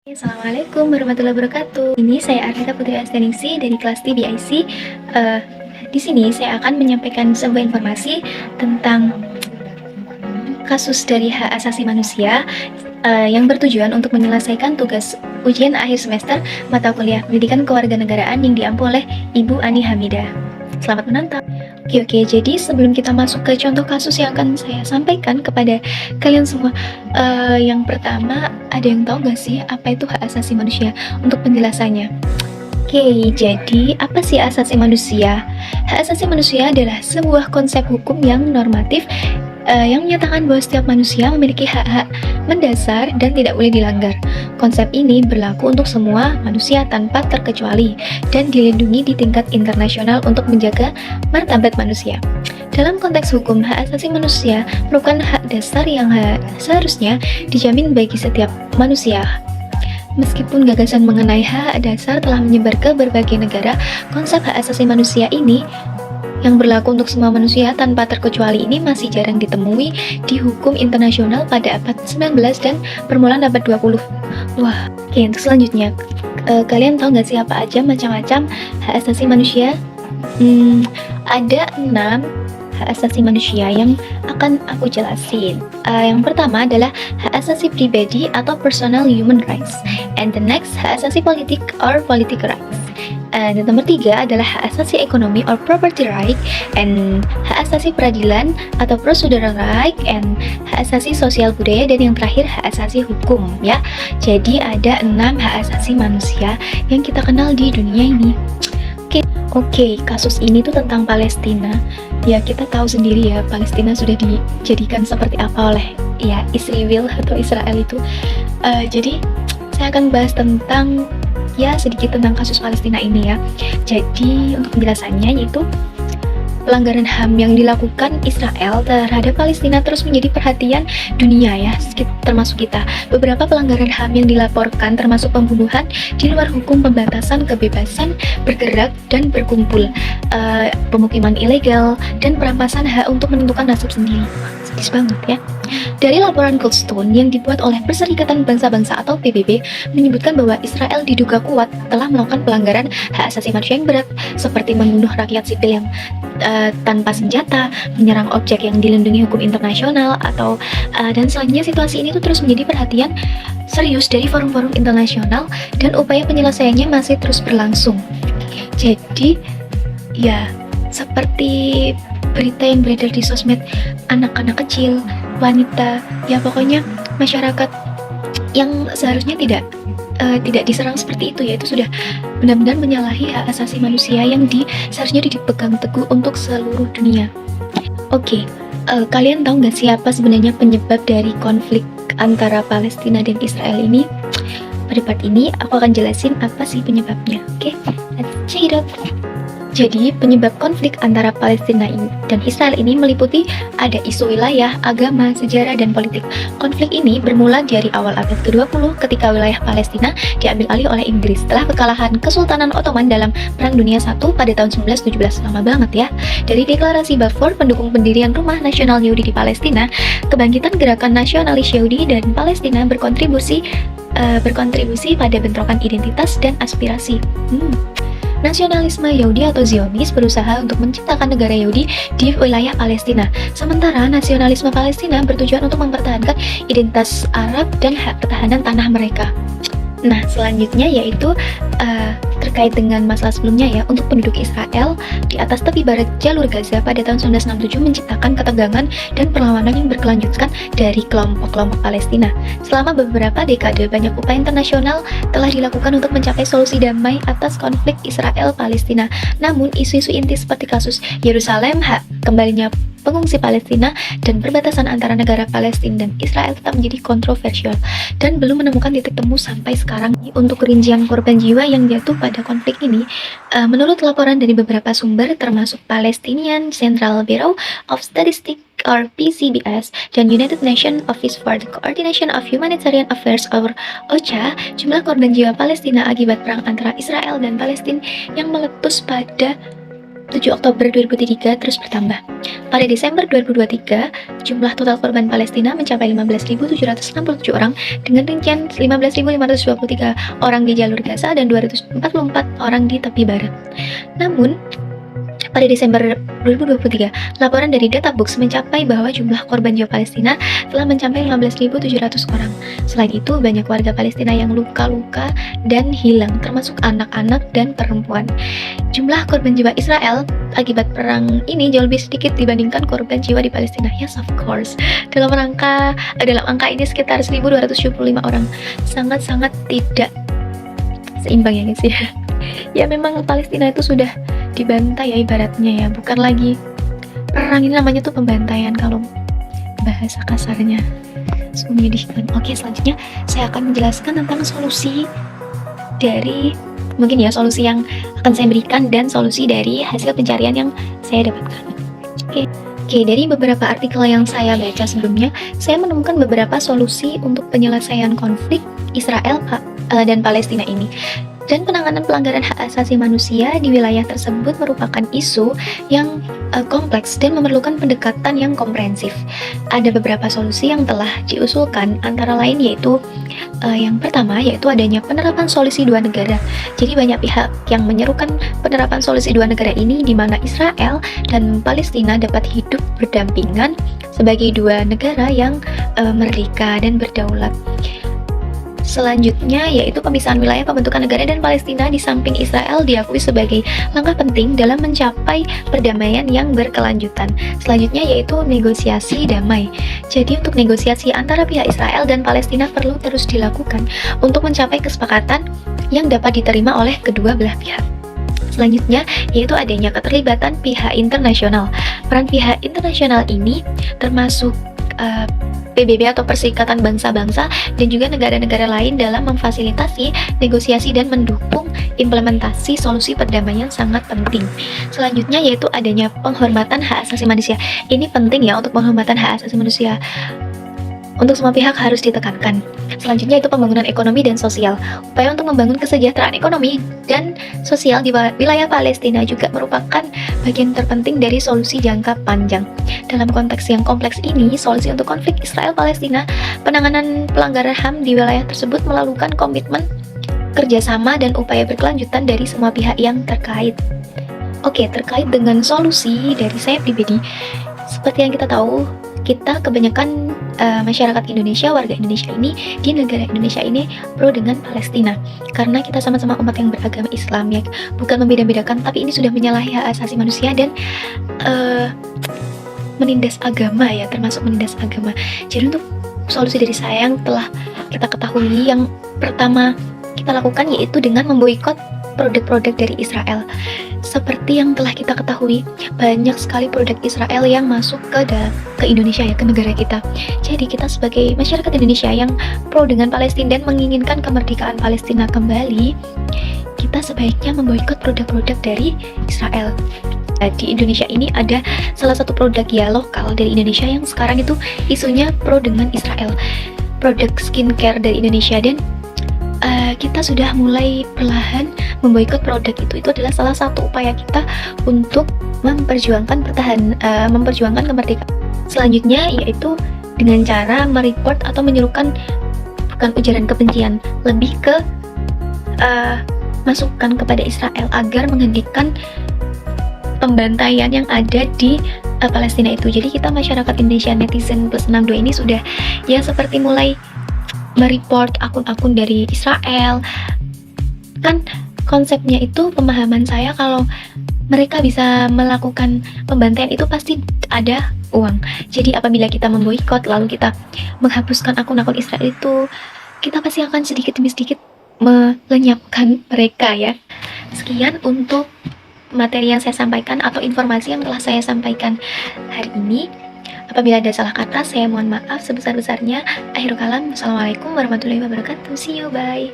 Assalamualaikum warahmatullahi wabarakatuh. Ini saya Arlita Putri Astaningsi dari kelas TBIC. Di sini saya akan menyampaikan sebuah informasi tentang kasus dari hak asasi manusia yang bertujuan untuk menyelesaikan tugas ujian akhir semester mata kuliah pendidikan kewarganegaraan yang diampu oleh Ibu Ani Hamidah. Selamat menonton. Oke, jadi sebelum kita masuk ke contoh kasus yang akan saya sampaikan kepada kalian semua, yang pertama, ada yang tahu nggak sih apa itu hak asasi manusia? Untuk penjelasannya. Oke, jadi apa sih asasi manusia? Hak asasi manusia adalah sebuah konsep hukum yang normatif yang menyatakan bahwa setiap manusia memiliki hak-hak mendasar dan tidak boleh dilanggar. Konsep ini berlaku untuk semua manusia tanpa terkecuali dan dilindungi di tingkat internasional untuk menjaga martabat manusia. Dalam konteks hukum, hak asasi manusia merupakan hak dasar yang seharusnya dijamin bagi setiap manusia. Meskipun gagasan mengenai hak dasar telah menyebar ke berbagai negara, konsep hak asasi manusia ini yang berlaku untuk semua manusia tanpa terkecuali ini masih jarang ditemui di hukum internasional pada abad 19 dan permulaan abad 20. Wah, oke, untuk selanjutnya, kalian tahu nggak sih apa aja macam-macam hak asasi manusia? Ada 6 hak asasi manusia yang akan aku jelasin. Yang pertama adalah hak asasi pribadi atau personal human rights, and the next hak asasi politik or political rights. Dan nomor 3 adalah hak asasi ekonomi or property right, and hak asasi peradilan atau procedural right, and hak asasi sosial budaya, dan yang terakhir hak asasi hukum, ya. Jadi ada 6 hak asasi manusia yang kita kenal di dunia ini. Oke, kasus ini tuh tentang Palestina. Ya, kita tahu sendiri ya, Palestina sudah dijadikan seperti apa oleh ya Israel atau Israel itu. Jadi saya akan bahas tentang sedikit tentang kasus Palestina ini ya. Jadi untuk penjelasannya yaitu pelanggaran HAM yang dilakukan Israel terhadap Palestina terus menjadi perhatian dunia ya, termasuk kita. Beberapa pelanggaran HAM yang dilaporkan termasuk pembunuhan di luar hukum, pembatasan kebebasan bergerak dan berkumpul, pemukiman ilegal, dan perampasan hak untuk menentukan nasib sendiri. Sedih banget ya. Dari laporan Goldstone yang dibuat oleh Perserikatan Bangsa-Bangsa atau PBB menyebutkan bahwa Israel diduga kuat telah melakukan pelanggaran hak asasi manusia yang berat seperti membunuh rakyat sipil yang tanpa senjata, menyerang objek yang dilindungi hukum internasional, atau dan selanjutnya situasi ini tuh terus menjadi perhatian serius dari forum-forum internasional dan upaya penyelesaiannya masih terus berlangsung. Jadi ya seperti berita yang beredar di sosmed, anak-anak kecil, wanita, ya pokoknya masyarakat yang seharusnya tidak diserang seperti itu, yaitu sudah benar-benar menyalahi hak asasi manusia yang seharusnya dipegang teguh untuk seluruh dunia. Oke, kalian tahu nggak siapa sebenarnya penyebab dari konflik antara Palestina dan Israel ini? Pada part ini aku akan jelasin apa sih penyebabnya. Oke, let's check it out. Jadi, penyebab konflik antara Palestina dan Israel ini meliputi ada isu wilayah, agama, sejarah, dan politik. Konflik ini bermula dari awal abad ke-20 ketika wilayah Palestina diambil alih oleh Inggris setelah kekalahan Kesultanan Ottoman dalam Perang Dunia I pada tahun 1917. Lama banget ya. Dari deklarasi Balfour pendukung pendirian Rumah Nasional Yahudi di Palestina, kebangkitan gerakan nasionalis Yahudi dan Palestina berkontribusi pada bentrokan identitas dan aspirasi. Nasionalisme Yahudi atau Zionis berusaha untuk menciptakan negara Yahudi di wilayah Palestina. Sementara nasionalisme Palestina bertujuan untuk mempertahankan identitas Arab dan hak pertahanan tanah mereka. Nah, selanjutnya yaitu terkait dengan masalah sebelumnya ya, untuk penduduk Israel di atas tepi barat jalur Gaza pada tahun 1967 menciptakan ketegangan dan perlawanan yang berkelanjutan dari kelompok-kelompok Palestina. Selama beberapa dekade, banyak upaya internasional telah dilakukan untuk mencapai solusi damai atas konflik Israel-Palestina. Namun, isu-isu inti seperti kasus Yerusalem, hak kembalinya pengungsi Palestina, dan perbatasan antara negara Palestina dan Israel tetap menjadi kontroversial dan belum menemukan titik temu sampai sekarang. Untuk rincian korban jiwa yang jatuh pada konflik ini, menurut laporan dari beberapa sumber termasuk Palestinian Central Bureau of Statistics or PCBS dan United Nations Office for the Coordination of Humanitarian Affairs or OCHA, jumlah korban jiwa Palestina akibat perang antara Israel dan Palestina yang meletus pada 7 Oktober 2023 terus bertambah. Pada Desember 2023, jumlah total korban Palestina mencapai 15.767 orang dengan rincian 15.523 orang di jalur Gaza dan 244 orang di tepi barat. Namun, pada Desember 2023, laporan dari Databox mencapai bahwa jumlah korban jiwa Palestina telah mencapai 15.700 orang. Selain itu, banyak warga Palestina yang luka-luka dan hilang, termasuk anak-anak dan perempuan. Jumlah korban jiwa Israel akibat perang ini jauh lebih sedikit dibandingkan korban jiwa di Palestina. Yes, of course. Dalam angka ini sekitar 1.275 orang. Sangat-sangat tidak seimbang ya guys ya. Ya memang Palestina itu sudah dibantai ya ibaratnya ya, bukan lagi perang, ini namanya tuh pembantaian kalau bahasa kasarnya. Menyedihkan. Oke, selanjutnya saya akan menjelaskan tentang solusi dari solusi yang akan saya berikan dan solusi dari hasil pencarian yang saya dapatkan. Oke, dari beberapa artikel yang saya baca sebelumnya, saya menemukan beberapa solusi untuk penyelesaian konflik Israel dan Palestina ini. Dan penanganan pelanggaran hak asasi manusia di wilayah tersebut merupakan isu yang kompleks dan memerlukan pendekatan yang komprehensif. Ada beberapa solusi yang telah diusulkan, antara lain yaitu yang pertama yaitu adanya penerapan solusi dua negara. Jadi banyak pihak yang menyerukan penerapan solusi dua negara ini, di mana Israel dan Palestina dapat hidup berdampingan sebagai dua negara yang merdeka dan berdaulat. Selanjutnya yaitu pemisahan wilayah pembentukan negara dan Palestina di samping Israel diakui sebagai langkah penting dalam mencapai perdamaian yang berkelanjutan. Selanjutnya yaitu negosiasi damai. Jadi untuk negosiasi antara pihak Israel dan Palestina perlu terus dilakukan untuk mencapai kesepakatan yang dapat diterima oleh kedua belah pihak. Selanjutnya yaitu adanya keterlibatan pihak internasional. Peran pihak internasional ini termasuk PBB atau Perserikatan Bangsa-Bangsa dan juga negara-negara lain dalam memfasilitasi negosiasi dan mendukung implementasi solusi perdamaian sangat penting. Selanjutnya yaitu adanya penghormatan hak asasi manusia. Ini penting ya, untuk penghormatan hak asasi manusia untuk semua pihak harus ditekankan. Selanjutnya itu pembangunan ekonomi dan sosial. Upaya untuk membangun kesejahteraan ekonomi dan sosial di wilayah Palestina juga merupakan bagian terpenting dari solusi jangka panjang. Dalam konteks yang kompleks ini, solusi untuk konflik Israel-Palestina, penanganan pelanggaran HAM di wilayah tersebut melalui komitmen kerjasama dan upaya berkelanjutan dari semua pihak yang terkait. Oke, terkait dengan solusi dari saya pribadi, seperti yang kita tahu, kita kebanyakan masyarakat Indonesia, warga Indonesia ini di negara Indonesia ini pro dengan Palestina, karena kita sama-sama umat yang beragama Islam ya, bukan membeda-bedakan, tapi ini sudah menyalahi hak asasi manusia dan menindas agama ya, termasuk menindas agama. Jadi untuk solusi dari saya yang telah kita ketahui, yang pertama kita lakukan yaitu dengan memboikot produk-produk dari Israel. Seperti yang telah kita ketahui, banyak sekali produk Israel yang masuk ke Indonesia ya, ke negara kita. Jadi kita sebagai masyarakat Indonesia yang pro dengan Palestina dan menginginkan kemerdekaan Palestina kembali, kita sebaiknya memboikot produk-produk dari Israel. Di Indonesia ini ada salah satu produk ya lokal dari Indonesia yang sekarang itu isunya pro dengan Israel, produk skincare dari Indonesia, dan kita sudah mulai perlahan memboikot produk itu. Itu adalah salah satu upaya kita untuk memperjuangkan kemerdekaan. Selanjutnya yaitu dengan cara mereport atau menyerukan bukan ujaran kebencian, lebih ke masukan kepada Israel agar menghentikan pembantaian yang ada di Palestina itu. Jadi kita masyarakat Indonesia netizen plus 62 ini sudah ya seperti mulai mereport akun-akun dari Israel. Kan konsepnya itu, pemahaman saya, kalau mereka bisa melakukan pembantaian itu pasti ada uang. Jadi apabila kita memboikot lalu kita menghapuskan akun-akun Israel itu, kita pasti akan sedikit demi sedikit melenyapkan mereka ya. Sekian untuk materi yang saya sampaikan atau informasi yang telah saya sampaikan hari ini. Apabila ada salah kata, saya mohon maaf sebesar-besarnya. Akhirul kalam, wassalamualaikum warahmatullahi wabarakatuh. See you, bye.